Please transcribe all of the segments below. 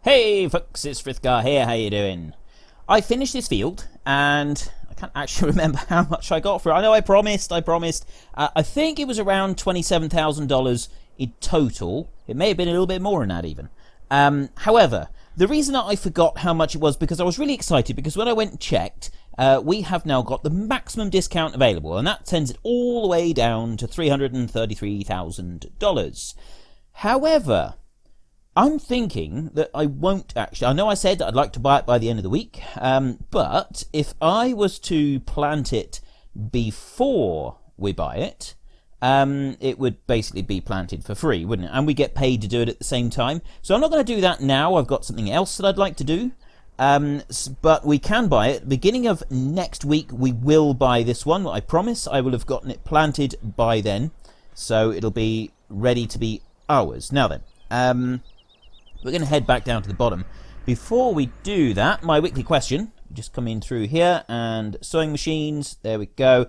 Hey folks, it's Frithgar here, how you doing? I finished this field, and I can't actually remember how much I got for it. I know I promised. I think it was around $27,000 in total. It may have been a little bit more than that even. However, the reason that I forgot how much it was because I was really excited because when I went and checked, we have now got the maximum discount available, and that sends it all the way down to $333,000. However, I'm thinking that I won't actually. I know I said that I'd like to buy it by the end of the week, but if I was to plant it before we buy it, it would basically be planted for free, wouldn't it? And we get paid to do it at the same time. So I'm not going to do that now. I've got something else that I'd like to do. But we can buy it. Beginning of next week, we will buy this one. I promise I will have gotten it planted by then. So it'll be ready to be ours. Now then, we're going to head back down to the bottom. Before we do that, my weekly question. Just come in through here and sewing machines. There we go.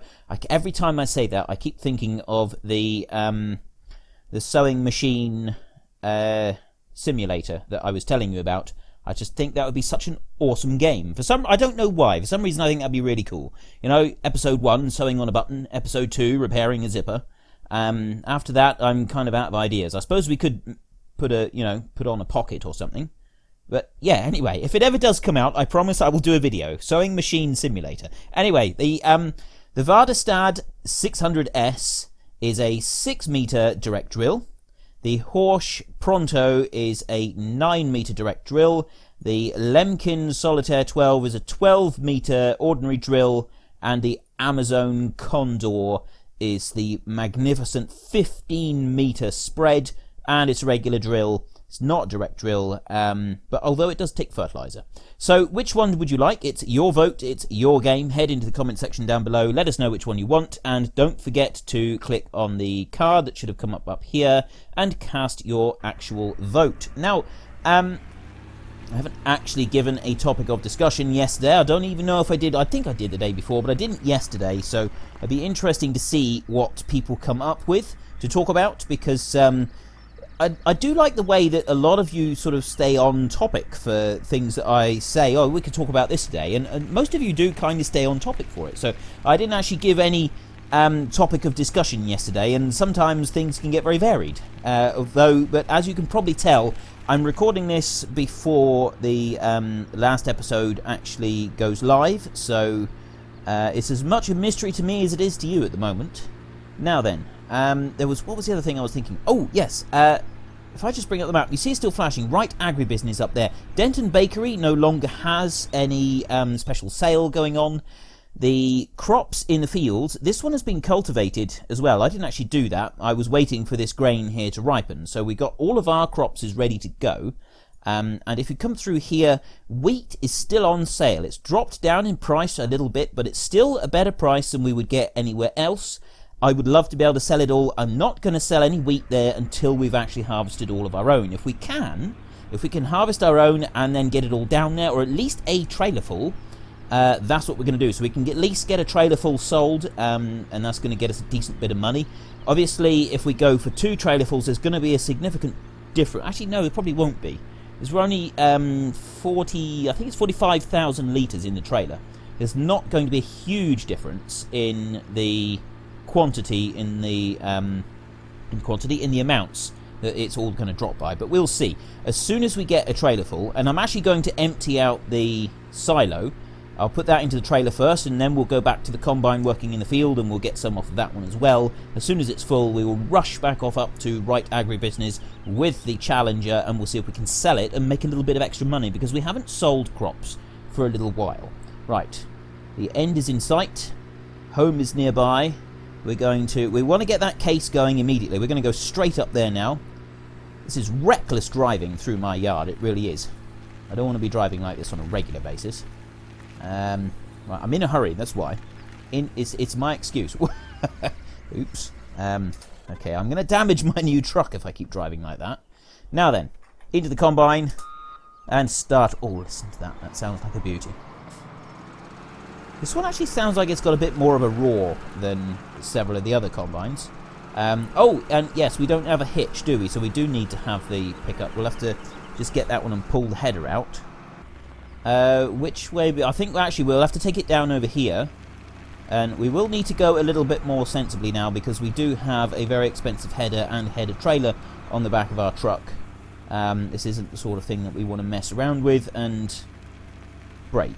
Every time I say that, I keep thinking of the sewing machine simulator that I was telling you about. I just think that would be such an awesome game. I don't know why. For some reason, I think that'd be really cool. You know, episode 1, sewing on a button. Episode 2, repairing a zipper. After that, I'm kind of out of ideas. I suppose we could put on a pocket or something. But yeah, anyway, if it ever does come out, I promise I will do a video. Sewing machine simulator. Anyway, the Vardestad 600S is a 6-meter direct drill. The Horsch Pronto is a 9-meter direct drill. The Lemkin Solitaire 12 is a 12-meter ordinary drill. And the Amazon Condor is the magnificent 15-meter spread. And it's a regular drill. It's not a direct drill, but although it does take fertilizer. So which one would you like? It's your vote. It's your game. Head into the comment section down below. Let us know which one you want. And don't forget to click on the card that should have come up here and cast your actual vote. Now, I haven't actually given a topic of discussion yesterday. I don't even know if I did. I think I did the day before, but I didn't yesterday. So it'd be interesting to see what people come up with to talk about because I do like the way that a lot of you sort of stay on topic for things that I say, oh, we could talk about this today, and most of you do kind of stay on topic for it. So I didn't actually give any topic of discussion yesterday, and sometimes things can get very varied. But as you can probably tell, I'm recording this before the last episode actually goes live, so it's as much a mystery to me as it is to you at the moment. Now then, what was the other thing I was thinking? Oh, yes, if I just bring up the map, you see it's still flashing, Wright Agribusiness up there. Denton Bakery no longer has any special sale going on. The crops in the fields, this one has been cultivated as well. I didn't actually do that. I was waiting for this grain here to ripen. So we got all of our crops is ready to go. And if you come through here, wheat is still on sale. It's dropped down in price a little bit, but it's still a better price than we would get anywhere else. I would love to be able to sell it all. I'm not going to sell any wheat there until we've actually harvested all of our own. If we can harvest our own and then get it all down there, or at least a trailer full, that's what we're going to do. So we can at least get a trailer full sold, and that's going to get us a decent bit of money. Obviously, if we go for 2 trailerfuls, there's going to be a significant difference. Actually, no, it probably won't be. There's only 45,000 litres in the trailer. There's not going to be a huge difference in the quantity in the amounts that it's all going to drop by, but we'll see. As soon as we get a trailer full, and I'm actually going to empty out the silo, I'll put that into the trailer first, and then we'll go back to the combine working in the field, and we'll get some off of that one as well. As soon as it's full, we will rush back off up to Wright Agribusiness with the Challenger, and we'll see if we can sell it and make a little bit of extra money, because we haven't sold crops for a little while. Right, the end is in sight, home is nearby. We want to get that case going immediately. We're going to go straight up there now. This is reckless driving through my yard, it really is. I don't want to be driving like this on a regular basis. Right, I'm in a hurry, that's why. It's my excuse. Oops. Okay, I'm going to damage my new truck if I keep driving like that. Now then, into the combine and start. Oh, listen to that. That sounds like a beauty. This one actually sounds like it's got a bit more of a roar than several of the other combines. Oh, and yes, we don't have a hitch, do we? So we do need to have the pickup. We'll have to just get that one and pull the header out. Which way? I think actually we'll have to take it down over here. And we will need to go a little bit more sensibly now, because we do have a very expensive header and header trailer on the back of our truck. This isn't the sort of thing that we want to mess around with and break.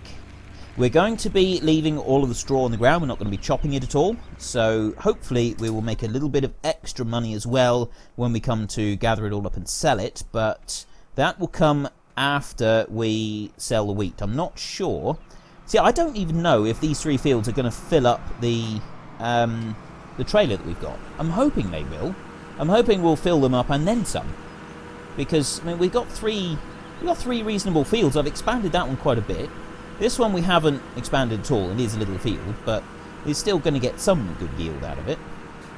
We're going to be leaving all of the straw on the ground. We're not going to be chopping it at all. So hopefully we will make a little bit of extra money as well when we come to gather it all up and sell it. But that will come after we sell the wheat. I'm not sure. See, I don't even know if these 3 fields are going to fill up the trailer that we've got. I'm hoping they will. I'm hoping we'll fill them up and then some. Because, I mean, we've got three reasonable fields. I've expanded that one quite a bit. This one we haven't expanded at all. It is a little field, but we're still going to get some good yield out of it.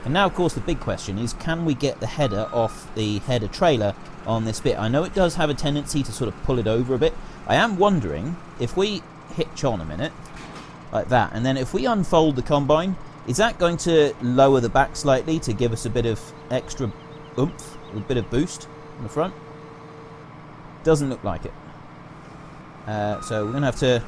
And now, of course, the big question is, can we get the header off the header trailer on this bit? I know it does have a tendency to sort of pull it over a bit. I am wondering if we hitch on a minute like that, and then if we unfold the combine, is that going to lower the back slightly to give us a bit of extra oomph, a bit of boost in the front? Doesn't look like it. So we're gonna have to.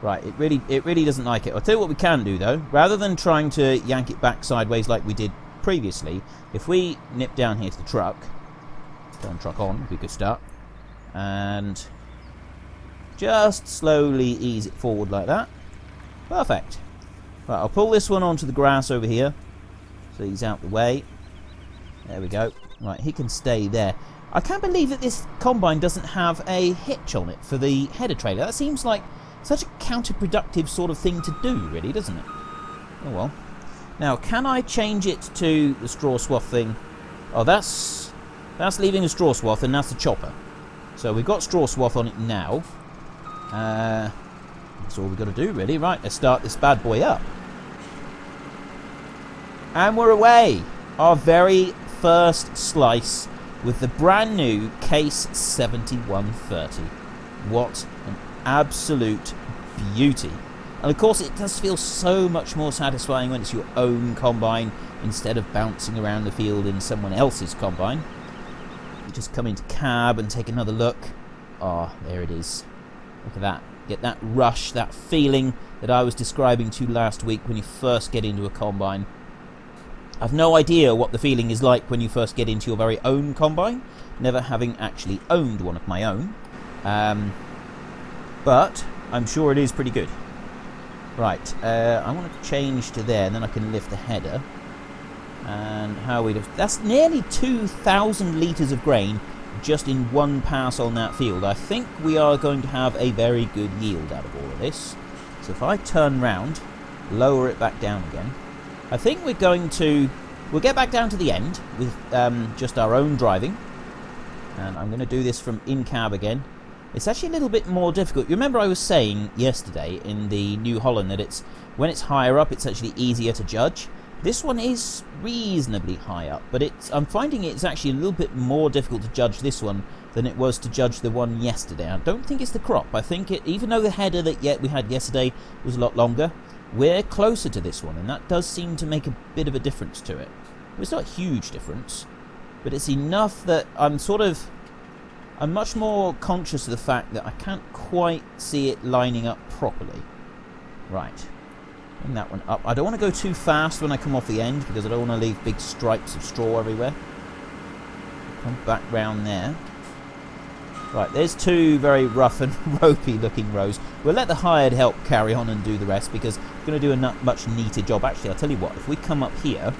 Right, it really doesn't like it. I'll tell you what we can do though. Rather than trying to yank it back sideways like we did previously, if we nip down here to the truck, turn truck on, would be a good start, and just slowly ease it forward like that. Perfect. Right, I'll pull this one onto the grass over here, so he's out the way. There we go. Right, he can stay there. I can't believe that this combine doesn't have a hitch on it for the header trailer. That seems like such a counterproductive sort of thing to do, really, doesn't it? Oh well. Now, can I change it to the straw swath thing? Oh, that's leaving a straw swath, and that's the chopper. So we've got straw swath on it now. That's all we've got to do, really. Right, let's start this bad boy up. And we're away. Our very first slice with the brand new Case 7130. What an absolute beauty. And of course it does feel so much more satisfying when it's your own combine instead of bouncing around the field in someone else's combine. You just come into cab and take another look. Oh, there it is. Look at that. Get that rush, that feeling that I was describing to you last week when you first get into a combine. I've no idea what the feeling is like when you first get into your very own combine, never having actually owned one of my own. But I'm sure it is pretty good. Right, I want to change to there, and then I can lift the header. And how we lift... That's nearly 2,000 litres of grain just in one pass on that field. I think we are going to have a very good yield out of all of this. So if I turn round, lower it back down again, I think we're going to... We'll get back down to the end with just our own driving. And I'm going to do this from in-cab again. It's actually a little bit more difficult. You remember I was saying yesterday in the New Holland that it's when it's higher up, it's actually easier to judge. This one is reasonably high up, but I'm finding it's actually a little bit more difficult to judge this one than it was to judge the one yesterday. I don't think it's the crop. I think even though the header that we had yesterday was a lot longer, we're closer to this one, and that does seem to make a bit of a difference to it. Well, it's not a huge difference, but it's enough that I'm much more conscious of the fact that I can't quite see it lining up properly. Right. Bring that one up. I don't want to go too fast when I come off the end, because I don't want to leave big stripes of straw everywhere. Come back round there. Right, there's two very rough and ropey looking rows. We'll let the hired help carry on and do the rest, because we're going to do a much neater job. Actually, I'll tell you what, if we come up here,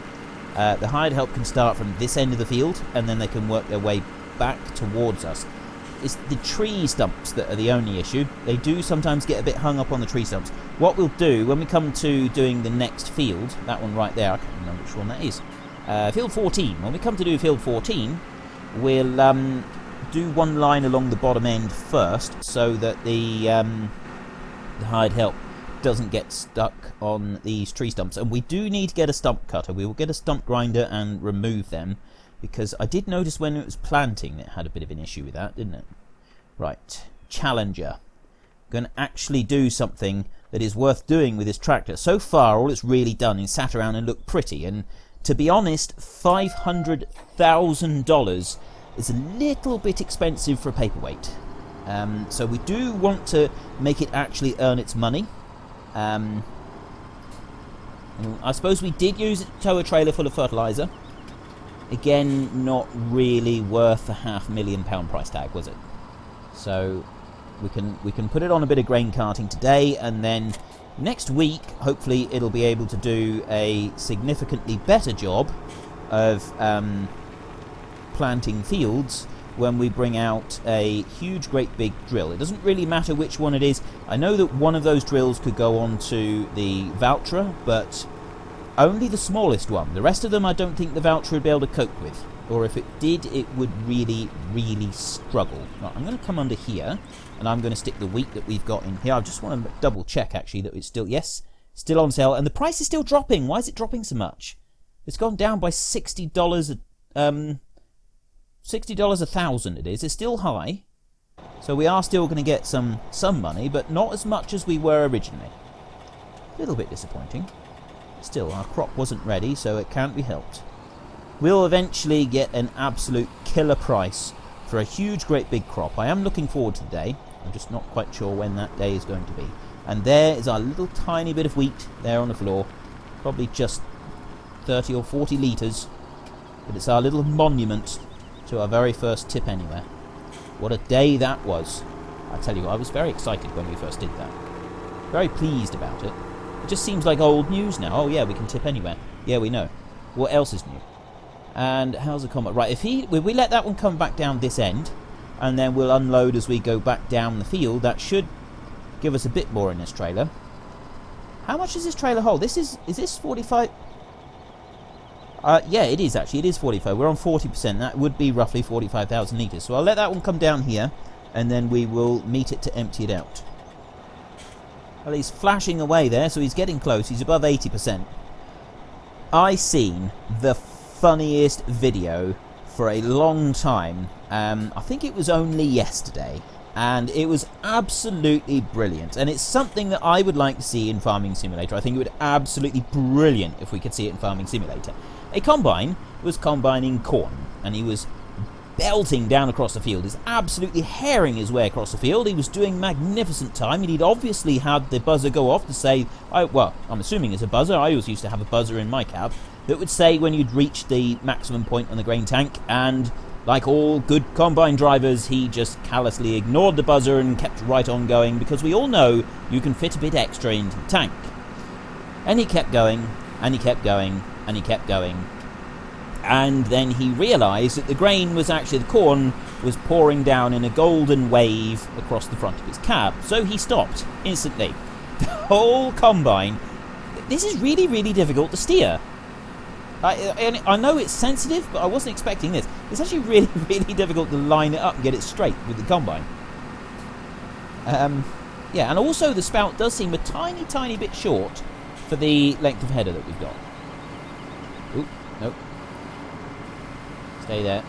the hired help can start from this end of the field, and then they can work their way back towards us. It's the tree stumps that are the only issue. They do sometimes get a bit hung up on the tree stumps. What we'll do when we come to doing the next field, that one right there, I can't remember which one that is, field 14. When we come to do field 14, we'll do one line along the bottom end first, so that the hired help doesn't get stuck on these tree stumps. And we do need to get a stump cutter. We will get a stump grinder and remove them, because I did notice when it was planting it had a bit of an issue with that, didn't it? Right, Challenger. I'm going to actually do something that is worth doing with this tractor. So far, all it's really done is sat around and look pretty, and to be honest, $500,000 is a little bit expensive for a paperweight. So we do want to make it actually earn its money. I suppose we did use it to tow a trailer full of fertiliser. Again, not really worth the £500,000 price tag, was it? So we can put it on a bit of grain carting today, and then next week, hopefully, it'll be able to do a significantly better job of planting fields when we bring out a huge, great big drill. It doesn't really matter which one it is. I know that one of those drills could go onto the Valtra, but only the smallest one. The rest of them I don't think the Valtra would be able to cope with. Or if it did, it would really, really struggle. Right, I'm going to come under here, and I'm going to stick the wheat that we've got in here. I just want to double check, actually, that it's still, yes, still on sale. And the price is still dropping. Why is it dropping so much? It's gone down by $60 $60 a thousand it is. It's still high. So we are still going to get some money, but not as much as we were originally. A little bit disappointing. Still, our crop wasn't ready, so it can't be helped. We'll eventually get an absolute killer price for a huge, great big crop. I am looking forward to the day. I'm just not quite sure when that day is going to be. And there is our little tiny bit of wheat there on the floor. Probably just 30 or 40 litres. But it's our little monument to our very first tip anywhere. What a day that was. I tell you, I was very excited when we first did that. Very pleased about it. It just seems like old news now. Oh yeah, we can tip anywhere. Yeah, we know. What else is new? And how's the combat? Right, if we let that one come back down this end, and then we'll unload as we go back down the field, that should give us a bit more in this trailer. How much does this trailer hold? Is this 45? Yeah, it is actually. It is 45. We're on 40%. That would be roughly 45,000 litres. So I'll let that one come down here, and then we will meet it to empty it out. Well, he's flashing away there, so he's getting close. He's above 80%. I seen the funniest video for a long time. I think it was only yesterday, and it was absolutely brilliant. And it's something that I would like to see in Farming Simulator. I think it would be absolutely brilliant if we could see it in Farming Simulator. A combine was combining corn, and he was belting down across the field. He's absolutely herring his way across the field. He was doing magnificent time, and he'd obviously had the buzzer go off to say, well, I'm assuming it's a buzzer. I always used to have a buzzer in my cab that would say when you'd reached the maximum point on the grain tank, and like all good combine drivers, he just callously ignored the buzzer and kept right on going, because we all know you can fit a bit extra into the tank. And he kept going, and he kept going, and he kept going. And then he realised that the grain was actually, the corn was pouring down in a golden wave across the front of his cab. So he stopped instantly. The whole combine. This is really, really difficult to steer. I know it's sensitive, but I wasn't expecting this. It's actually really, really difficult to line it up and get it straight with the combine. Yeah, and also the spout does seem a tiny, tiny bit short for the length of header that we've got. Oop, nope. Stay there.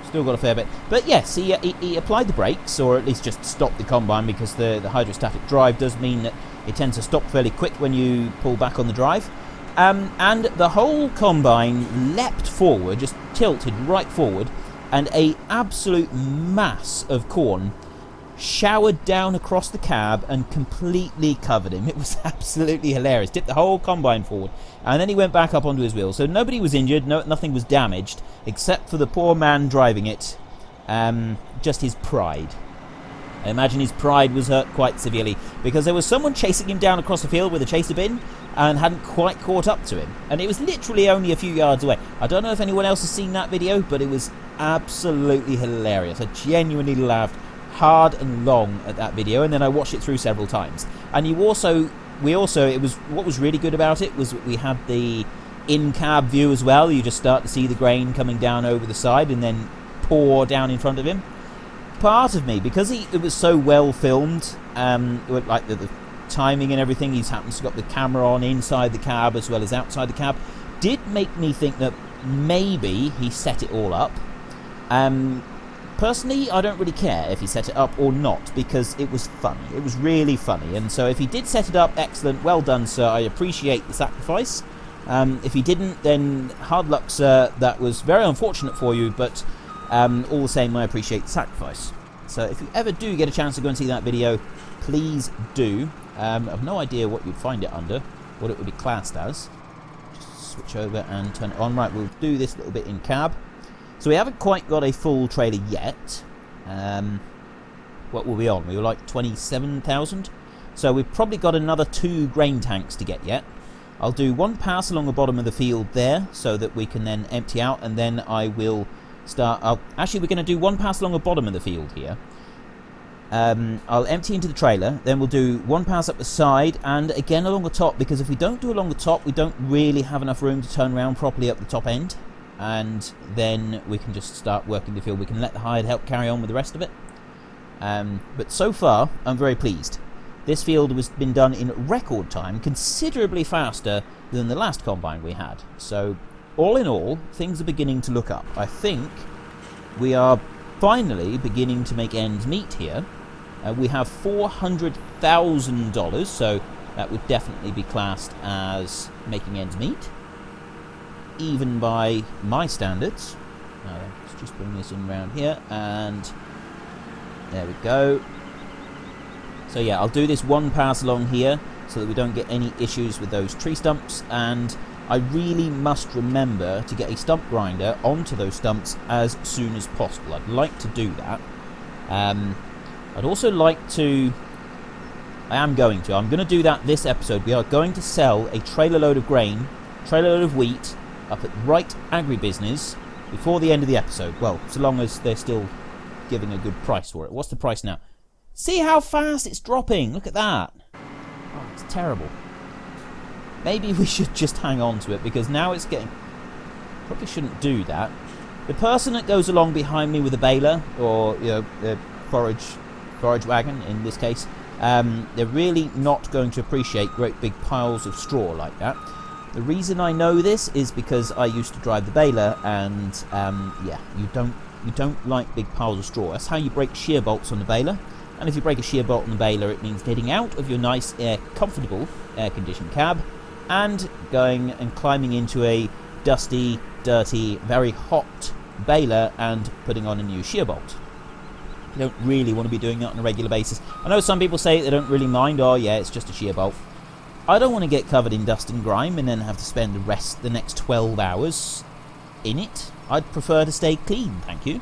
Still got a fair bit. But yes, he applied the brakes, or at least just stopped the combine, because the hydrostatic drive does mean that it tends to stop fairly quick when you pull back on the drive. And the whole combine leapt forward, just tilted right forward, and a absolute mass of corn showered down across the cab and completely covered him. It was absolutely hilarious. Tipped the whole combine forward, and then he went back up onto his wheel. So nobody was injured, nothing was damaged, except for the poor man driving it. Just his pride. I imagine his pride was hurt quite severely, because there was someone chasing him down across the field with a chaser bin and hadn't quite caught up to him. And it was literally only a few yards away. I don't know if anyone else has seen that video, but it was absolutely hilarious. I genuinely laughed hard and long at that video, and then I watched it through several times. And it was what was really good about it was we had the in-cab view as well. You just start to see the grain coming down over the side and then pour down in front of him. Part of me, because it was so well filmed, like the timing and everything, he's happens to got the camera on inside the cab as well as outside the cab, did make me think that maybe he set it all up. Personally, I don't really care if he set it up or not, because it was funny. It was really funny. And so if he did set it up, excellent, well done, sir. I appreciate the sacrifice. If he didn't, then hard luck, sir. That was very unfortunate for you, but All the same, I appreciate the sacrifice. So if you ever do get a chance to go and see that video, please do. I've no idea what you'd find it under, what it would be classed as. Just switch over and turn it on. Right, we'll do this little bit in cab. So we haven't quite got a full trailer yet. What were we on? We were like 27,000. So we've probably got another 2 grain tanks to get yet. I'll do 1 pass along the bottom of the field there, so that we can then empty out, and then I will start... Actually, we're going to do 1 pass along the bottom of the field here. I'll empty into the trailer, then we'll do 1 pass up the side, and again along the top, because if we don't do along the top, we don't really have enough room to turn around properly up the top end, and then we can just start working the field. We can let the hired help carry on with the rest of it. But so far, I'm very pleased. This field has been done in record time, considerably faster than the last combine we had. So, all in all, things are beginning to look up. I think we are finally beginning to make ends meet here. We have $400,000, so that would definitely be classed as making ends meet, even by my standards. Let's just bring this in around here, and there we go. So yeah, I'll do this 1 pass along here so that we don't get any issues with those tree stumps, and I really must remember to get a stump grinder onto those stumps as soon as possible. I'd like to do that. I'd also like to... I'm going to do that this episode. We are going to sell a trailer load of grain, trailer load of wheat, up at Wright Agribusiness before the end of the episode. Well, so long as they're still giving a good price for it. What's the price now? See how fast it's dropping. Look at that. Oh, it's terrible. Maybe we should just hang on to it, because now it's getting... Probably shouldn't do that. The person that goes along behind me with a baler, or the forage wagon in this case, they're really not going to appreciate great big piles of straw like that. The reason I know this is because I used to drive the baler, and yeah, you don't like big piles of straw. That's how you break shear bolts on the baler. And if you break a shear bolt on the baler, it means getting out of your nice, comfortable, air-conditioned cab and going and climbing into a dusty, dirty, very hot baler and putting on a new shear bolt. You don't really want to be doing that on a regular basis. I know some people say they don't really mind. Oh, yeah, it's just a shear bolt. I don't want to get covered in dust and grime and then have to spend the next 12 hours in it. I'd prefer to stay clean, thank you.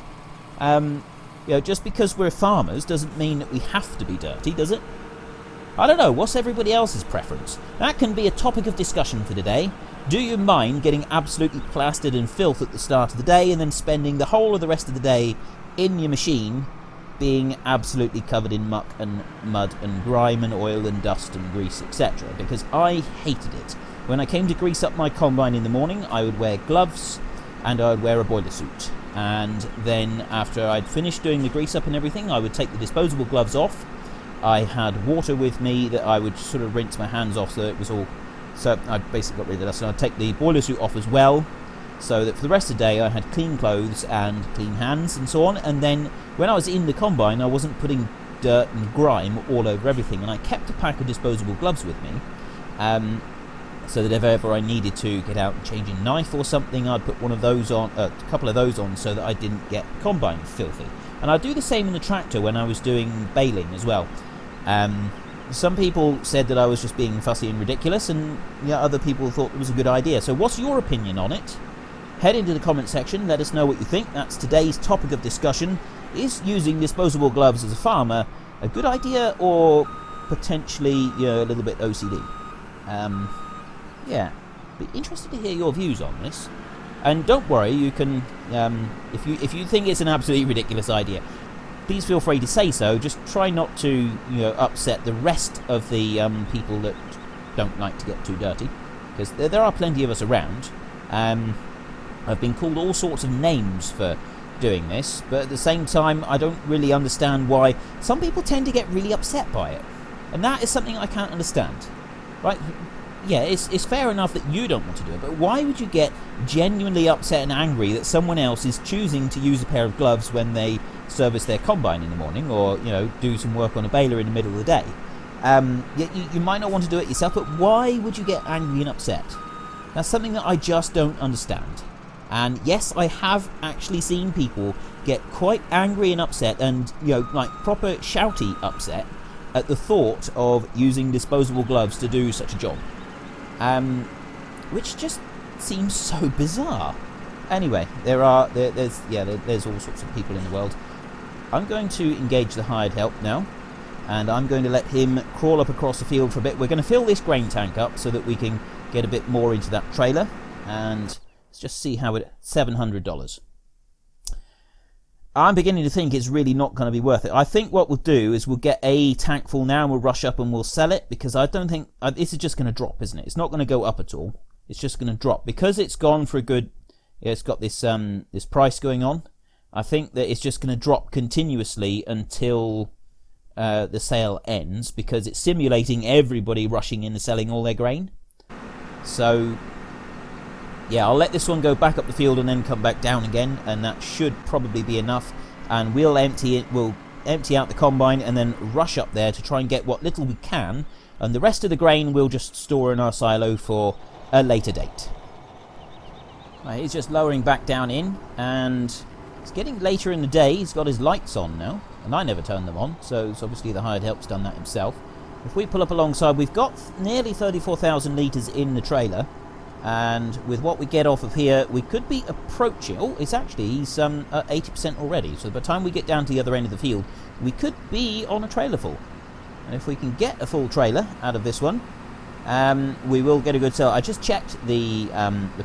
Just because we're farmers doesn't mean that we have to be dirty, does it? I don't know, what's everybody else's preference? That can be a topic of discussion for today. Do you mind getting absolutely plastered in filth at the start of the day and then spending the whole of the rest of the day in your machine being absolutely covered in muck and mud and grime and oil and dust and grease, etc.? Because I hated it. When I came to grease up my combine in the morning, I would wear gloves and I would wear a boiler suit. And then after I'd finished doing the grease up and everything, I would take the disposable gloves off. I had water with me that I would sort of rinse my hands off so that it was all... So I basically got rid of the dust. And I'd take the boiler suit off as well, so that for the rest of the day I had clean clothes and clean hands and so on. And then when I was in the combine, I wasn't putting dirt and grime all over everything. And I kept a pack of disposable gloves with me, so that if ever I needed to get out and change a knife or something, I'd put one of those on, a couple of those on, so that I didn't get combine filthy. And I'd do the same in the tractor when I was doing baling as well. Some people said that I was just being fussy and ridiculous, and other people thought it was a good idea. So what's your opinion on it? Head into the comment section, let us know what you think. That's today's topic of discussion. Is using disposable gloves as a farmer a good idea, or potentially a little bit OCD? Yeah, be interested to hear your views on this. And don't worry, you can, if you think it's an absolutely ridiculous idea, please feel free to say so. Just try not to, upset the rest of the people that don't like to get too dirty, because there are plenty of us around. I've been called all sorts of names for doing this, but at the same time, I don't really understand why some people tend to get really upset by it, and that is something I can't understand. Right? Yeah, it's fair enough that you don't want to do it, but why would you get genuinely upset and angry that someone else is choosing to use a pair of gloves when they service their combine in the morning, or do some work on a baler in the middle of the day? You might not want to do it yourself, but why would you get angry and upset? That's something that I just don't understand. And yes, I have actually seen people get quite angry and upset, and like proper shouty upset at the thought of using disposable gloves to do such a job, which just seems so bizarre. Anyway, there's all sorts of people in the world. I'm going to engage the hired help now, and I'm going to let him crawl up across the field for a bit. We're going to fill this grain tank up so that we can get a bit more into that trailer, and let's just see how it... $700. I'm beginning to think it's really not going to be worth it. I think what we'll do is we'll get a tank full now and we'll rush up and we'll sell it, because I don't think... this is just going to drop, isn't it? It's not going to go up at all. It's just going to drop. Because it's gone for a good... it's got this this price going on. I think that it's just going to drop continuously until the sale ends, because it's simulating everybody rushing in and selling all their grain. So, yeah, I'll let this one go back up the field and then come back down again, and that should probably be enough. And we'll empty it. We'll empty out the combine and then rush up there to try and get what little we can, and the rest of the grain we'll just store in our silo for a later date. Right, he's just lowering back down in, and it's getting later in the day. He's got his lights on now, and I never turned them on, so it's obviously the hired help's done that himself. If we pull up alongside, we've got nearly 34,000 litres in the trailer, and with what we get off of here, we could be approaching... oh, he's at 80% already, so by the time we get down to the other end of the field, we could be on a trailer full. And if we can get a full trailer out of this one, we will get a good sale. I just checked the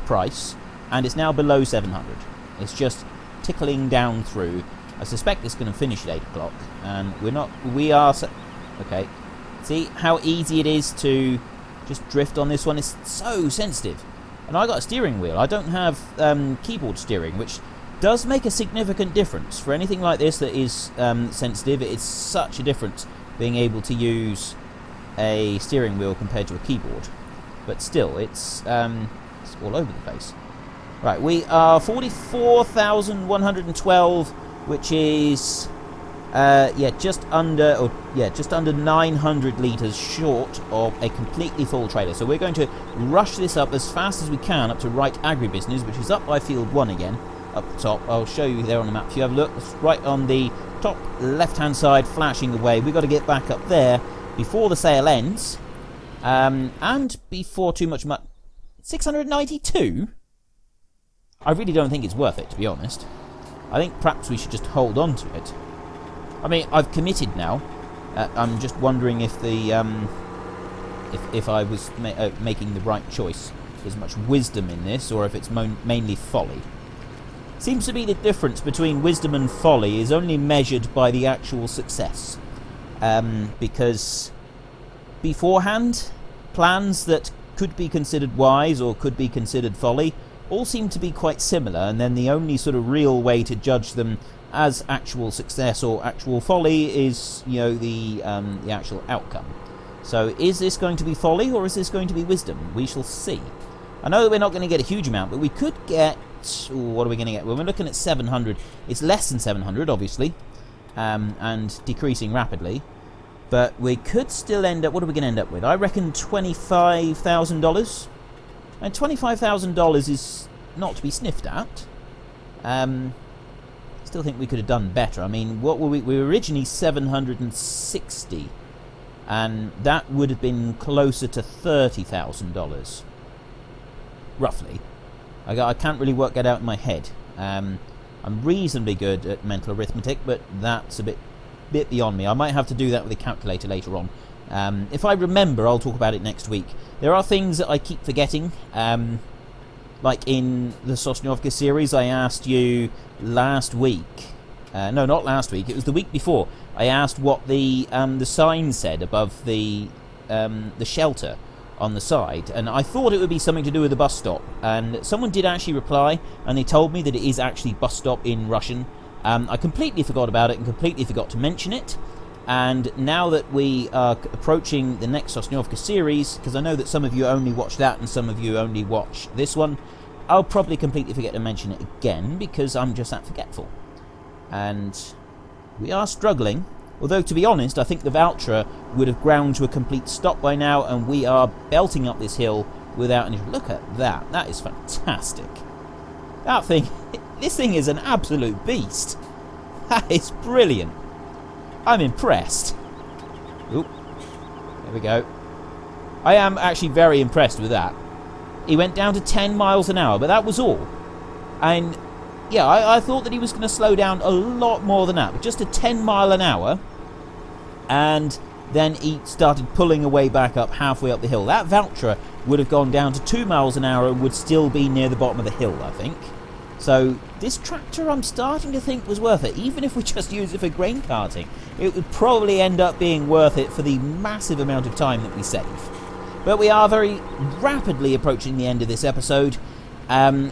price, and it's now below 700. It's just tickling down through. I suspect it's going to finish at 8 o'clock, and we are... okay. See how easy it is to just drift on this one? It's so sensitive. And I got a steering wheel. I don't have keyboard steering, which does make a significant difference. For anything like this that is sensitive, it's such a difference being able to use a steering wheel compared to a keyboard. But still, it's all over the place. Right, we are 44,112, which is just under 900 litres short of a completely full trailer. So we're going to rush this up as fast as we can up to Wright Agribusiness, which is up by field 1 again, up the top. I'll show you there on the map. If you have a look, it's right on the top left-hand side, flashing away. We've got to get back up there before the sale ends, and before too much 692? I really don't think it's worth it, to be honest. I think perhaps we should just hold on to it. I mean, I've committed now. I'm just wondering if the if I was making the right choice. There's much wisdom in this, or if it's mainly folly. Seems to be the difference between wisdom and folly is only measured by the actual success. Because beforehand, plans that could be considered wise or could be considered folly all seem to be quite similar, and then the only sort of real way to judge them as actual success or actual folly is, the actual outcome. So is this going to be folly, or is this going to be wisdom? We shall see. I know that we're not going to get a huge amount, but we could get... what are we going to get? Well, we're looking at 700. It's less than 700, obviously, and decreasing rapidly. But we could still end up... what are we going to end up with? I reckon $25,000. And $25,000 is not to be sniffed at. Still think we could have done better. I mean, what were we were originally 760, and that would have been closer to $30,000, roughly. I can't really work that out in my head. I'm reasonably good at mental arithmetic, but that's a bit beyond me. I might have to do that with a calculator later on. If I remember, I'll talk about it next week. There are things that I keep forgetting. Like in the Sosnovka series, I asked you last week. No, not last week. It was the week before. I asked what the sign said above the shelter on the side, and I thought it would be something to do with the bus stop. And someone did actually reply, and they told me that it is actually bus stop in Russian. I completely forgot about it and completely forgot to mention it. And now that we are approaching the next Sosnovka series, because I know that some of you only watch that and some of you only watch this one, I'll probably completely forget to mention it again, because I'm just that forgetful. And we are struggling, although to be honest, I think the Valtra would have ground to a complete stop by now, and we are belting up this hill without any... look at that. That is fantastic. That thing, this thing is an absolute beast. That is brilliant. I'm impressed. Oop, there we go. I am actually very impressed with that. He went down to 10 miles an hour, but that was all. And yeah, I thought that he was going to slow down a lot more than that, but just a 10 mile an hour. And then he started pulling away back up, halfway up the hill. That Valtra would have gone down to 2 miles an hour and would still be near the bottom of the hill, I think. So this tractor, I'm starting to think, was worth it. Even if we just use it for grain carting, it would probably end up being worth it for the massive amount of time that we save. But we are very rapidly approaching the end of this episode.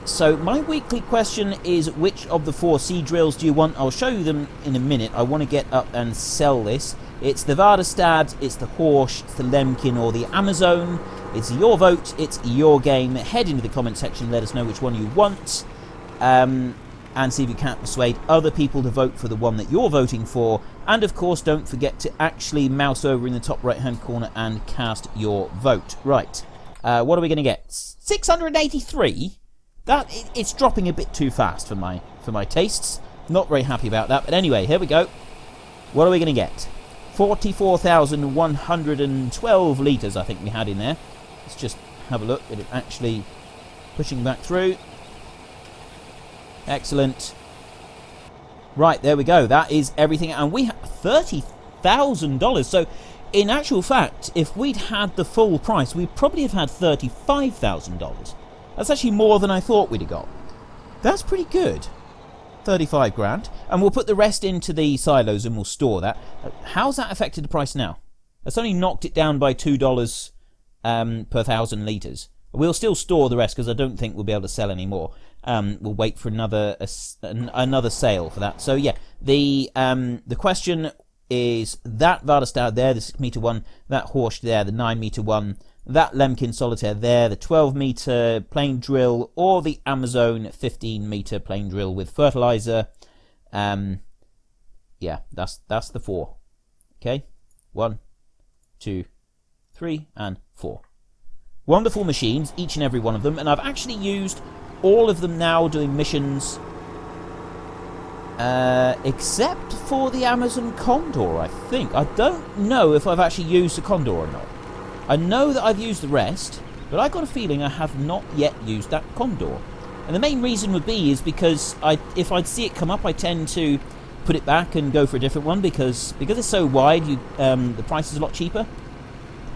So my weekly question is, which of the 4 seed drills do you want? I'll show you them in a minute. I want to get up and sell this. It's the Vardestad, it's the Horsch, it's the Lemkin or the Amazon. It's your vote, it's your game. Head into the comment section, let us know which one you want. And see if you can't persuade other people to vote for the one that you're voting for. And of course, don't forget to actually mouse over in the top right hand corner and cast your vote. Right, what are we going to get? 683? It's dropping a bit too fast for my tastes. Not very happy about that, but anyway, here we go. What are we going to get? 44,112 litres I think we had in there. Let's just have a look at it actually pushing back through. Excellent. Right, there we go. That is everything. And we have $30,000. So, in actual fact, if we'd had the full price, we'd probably have had $35,000. That's actually more than I thought we'd have got. That's pretty good. 35 grand. And we'll put the rest into the silos and we'll store that. How's that affected the price now? That's only knocked it down by $2 per 1,000 litres. We'll still store the rest because I don't think we'll be able to sell any more. We'll wait for another sale for that. So yeah, the question is that Vardestad there, the 6 metre one, that Horsch there, the 9 metre one, that Lemkin Solitaire there, the 12 metre plain drill, or the Amazon 15 metre plain drill with fertiliser. Yeah, that's the 4. Okay, 1, 2, 3, and 4. Wonderful machines, each and every one of them, and I've actually used all of them now doing missions, except for the Amazon Condor, I think. I don't know if I've actually used the Condor or not. I know that I've used the rest, but I've got a feeling I have not yet used that Condor. And the main reason would be is because if I see it come up, I tend to put it back and go for a different one because it's so wide, the price is a lot cheaper.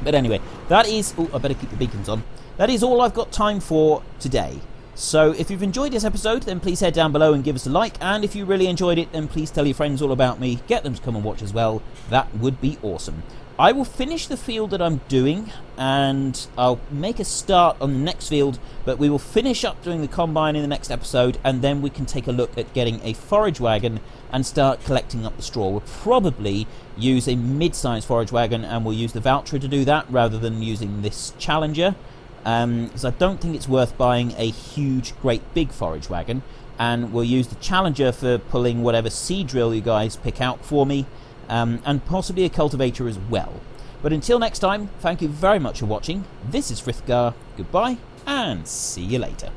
But anyway, that is... Oh, I better keep the beacons on. That is all I've got time for today. So if you've enjoyed this episode, then please head down below and give us a like. And if you really enjoyed it, then please tell your friends all about me. Get them to come and watch as well. That would be awesome. I will finish the field that I'm doing, and I'll make a start on the next field, but we will finish up doing the combine in the next episode, and then we can take a look at getting a forage wagon and start collecting up the straw. We'll probably use a mid-sized forage wagon, and we'll use the Valtra to do that rather than using this Challenger, because I don't think it's worth buying a huge, great big forage wagon, and we'll use the Challenger for pulling whatever seed drill you guys pick out for me, and possibly a cultivator as well. But until next time, thank you very much for watching. This is Frithgar. Goodbye, and see you later.